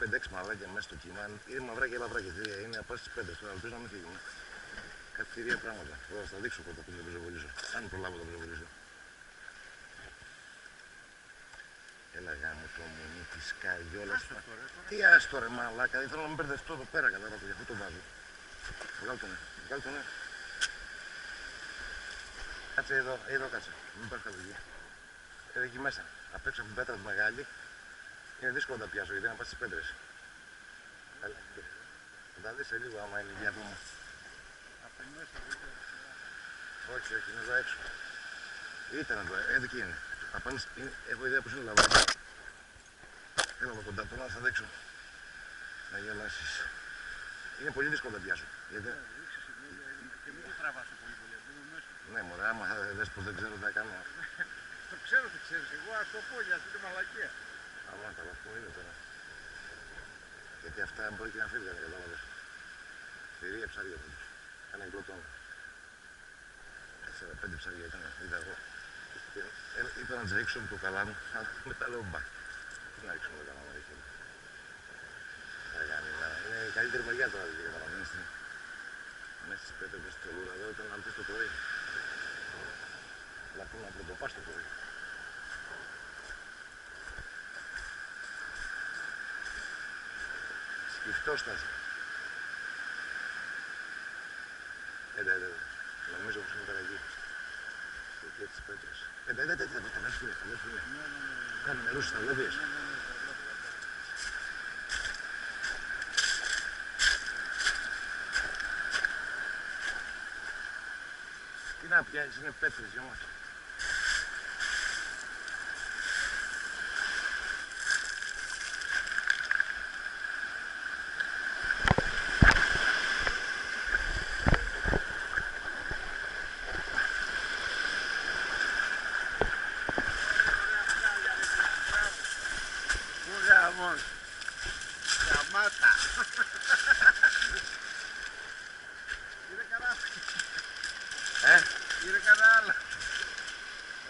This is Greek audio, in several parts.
5-6 μαλάκια μέσα στο κύμα. Είναι μαυρά και λαυρά και θηρία. Είναι από στις 5 τώρα, ελπίζω να μην φύγουν. Κάτι θηρία πράγματα. Τώρα θα δείξω πρώτα πώς το πεζοβολίζω. Αν προλάβω το πεζοβολίζω. Έλα γάμο το μουνί της καριόλας. Τι άστο ρε μαλάκα, δεν θέλω να μην μπερδευτώ εδώ πέρα, κατάλαβα, γι' αυτό το βάζω. Βγάλ' τον, βγάλ' τον. Κάτσε εδώ κάτσε, μην πάρεις χαλογία. Εκεί μέσα, απ' έξω από την πέτρα τη μεγάλη, είναι δύσκολο να τα πιάσω γιατί να πας στις πέτρες. Θα τα δεις σε λίγο άμα είναι για μου. Όχι, όχι, είναι εδώ έξω. Ήταν εδώ, εκεί είναι. Απάνω, έχω ιδέα πως είναι λαβάκι. Έλα εδώ κοντά τώρα, θα δείξω. Να γελάσεις. Είναι πολύ δύσκολο να πιάσω. Γιατί... Και μην το τραβάσω πολύ πολύ. Ναι μωρέ, άμα θα δες πως δεν ξέρω τι θα κάνω. Το ξέρω τι ξέρεις, εγώ ας το πω γιατί είναι μαλακία. Αλλά τα λαφό είναι τώρα. Γιατί αυτά μπορεί και να φύγουν, κατάλαβες. Θηρία ψάρια πάντως. Κάνα εγκλωτών. 4-5 ψάρια ήταν, είδα εγώ. Είπα να τις ρίξω με το καλά μου, αλλά μετά λέω μπα. Τι να ρίξω με το καλά μου, ρίξω. Είναι η καλύτερη μεριά τώρα, δεν καταλαβαίνεις. Μέσα στις πέτρες στο λούρα εδώ ήταν να μπεις το πρωί. Αλλά πρέπει να πρωτοπάς το πρωί. Σκυφτόσταση. Νομίζω πως είναι καραγί. Και τις πέτρες. Τα βλέπεις. Κάνε νερούς, τα βλέπεις. Τι να πιάσεις, είναι πέτρες για μας. Γαμάτα. Είναι καλά. Είναι καλά άλλα.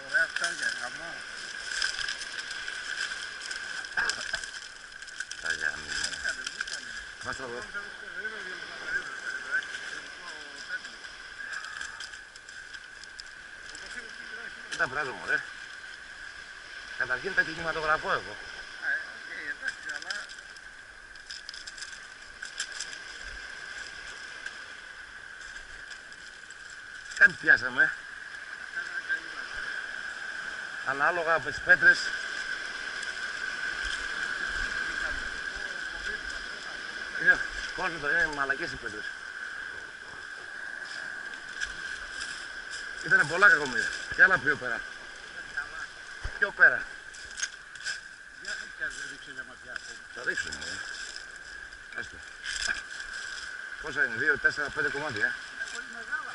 Ωραία φτάρια, γαμάω. Τα γαμμένα. Μας το δω. Δεν τα βράζω μωρέ. Καταρχήν τα κινηματογραφώ εγώ. Κάτι πιάσαμε. Ανάλογα από τις πέτρες. Είναι μαλακές οι πέτρες. Ήτανε πολλά κακομοίρια. Και άλλα πιο πέρα. Πιο πέρα. Θα ρίξουμε. Έστω. Πόσα είναι, 2, 4, 5 κομμάτια. Πολύ μεγάλα.